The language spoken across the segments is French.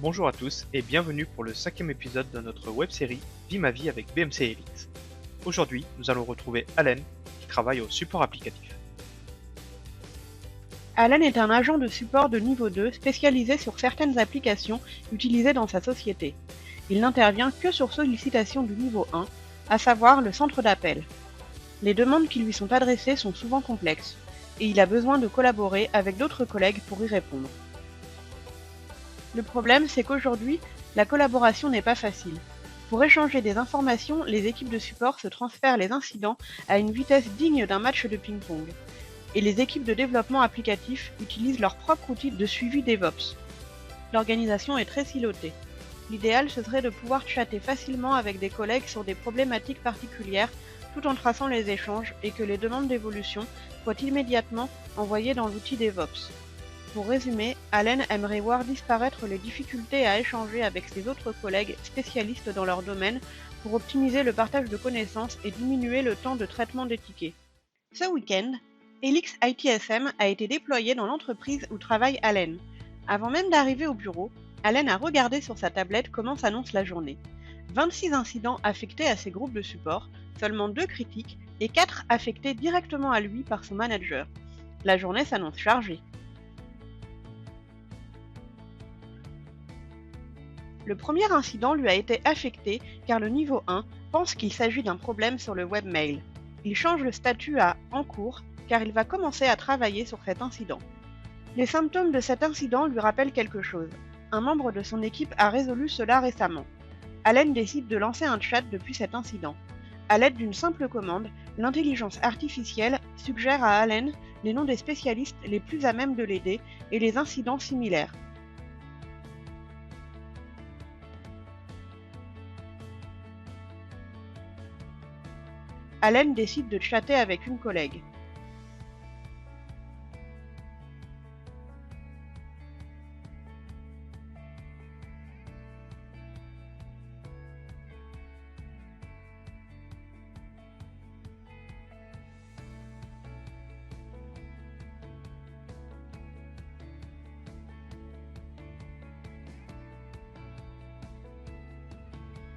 Bonjour à tous et bienvenue pour le 5e épisode de notre web-série Vie ma vie avec BMC Elix. Aujourd'hui, nous allons retrouver Allen qui travaille au support applicatif. Allen est un agent de support de niveau 2 spécialisé sur certaines applications utilisées dans sa société. Il n'intervient que sur sollicitation du niveau 1, à savoir le centre d'appel. Les demandes qui lui sont adressées sont souvent complexes, et il a besoin de collaborer avec d'autres collègues pour y répondre. Le problème, c'est qu'aujourd'hui, la collaboration n'est pas facile. Pour échanger des informations, les équipes de support se transfèrent les incidents à une vitesse digne d'un match de ping-pong. Et les équipes de développement applicatif utilisent leur propre outil de suivi DevOps. L'organisation est très silotée. L'idéal, ce serait de pouvoir chatter facilement avec des collègues sur des problématiques particulières tout en traçant les échanges et que les demandes d'évolution soient immédiatement envoyées dans l'outil DevOps. Pour résumer, Allen aimerait voir disparaître les difficultés à échanger avec ses autres collègues spécialistes dans leur domaine pour optimiser le partage de connaissances et diminuer le temps de traitement des tickets. Ce week-end, Elix ITSM a été déployé dans l'entreprise où travaille Allen. Avant même d'arriver au bureau, Allen a regardé sur sa tablette comment s'annonce la journée. 26 incidents affectés à ses groupes de support, seulement 2 critiques et 4 affectés directement à lui par son manager. La journée s'annonce chargée. Le premier incident lui a été affecté car le niveau 1 pense qu'il s'agit d'un problème sur le webmail. Il change le statut à « En cours » car il va commencer à travailler sur cet incident. Les symptômes de cet incident lui rappellent quelque chose. Un membre de son équipe a résolu cela récemment. Allen décide de lancer un chat depuis cet incident. À l'aide d'une simple commande, l'intelligence artificielle suggère à Allen les noms des spécialistes les plus à même de l'aider et les incidents similaires. Allen décide de chatter avec une collègue.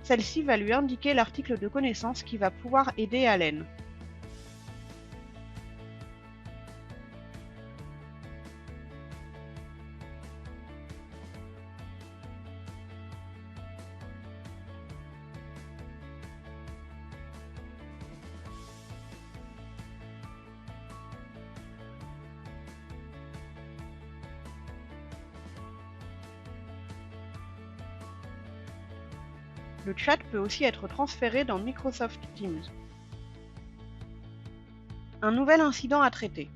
Celle-ci va lui indiquer l'article de connaissance qui va pouvoir aider Allen. Le chat peut aussi être transféré dans Microsoft Teams. Un nouvel incident à traiter.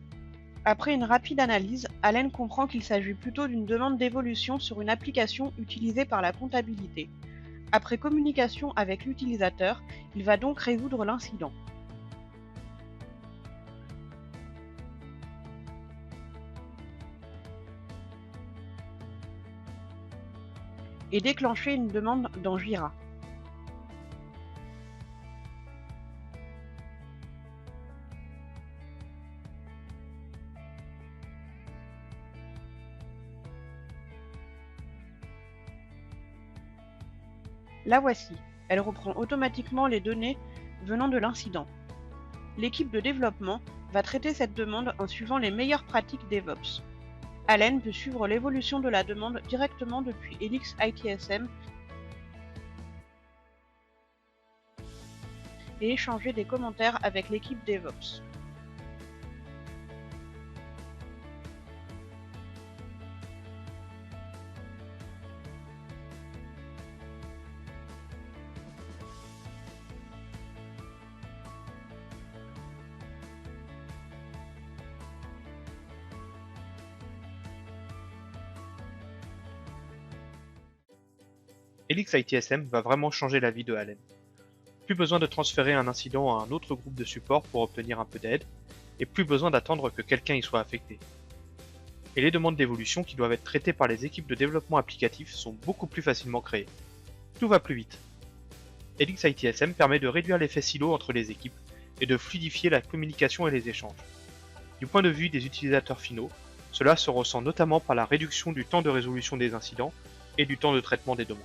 Après une rapide analyse, Allen comprend qu'il s'agit plutôt d'une demande d'évolution sur une application utilisée par la comptabilité. Après communication avec l'utilisateur, il va donc résoudre l'incident. Et déclencher une demande dans Jira. La voici, elle reprend automatiquement les données venant de l'incident. L'équipe de développement va traiter cette demande en suivant les meilleures pratiques DevOps. Allen peut suivre l'évolution de la demande directement depuis Elix ITSM et échanger des commentaires avec l'équipe DevOps. Elix ITSM va vraiment changer la vie de Allen. Plus besoin de transférer un incident à un autre groupe de support pour obtenir un peu d'aide, et plus besoin d'attendre que quelqu'un y soit affecté. Et les demandes d'évolution qui doivent être traitées par les équipes de développement applicatif sont beaucoup plus facilement créées. Tout va plus vite. Elix ITSM permet de réduire l'effet silo entre les équipes et de fluidifier la communication et les échanges. Du point de vue des utilisateurs finaux, cela se ressent notamment par la réduction du temps de résolution des incidents et du temps de traitement des demandes.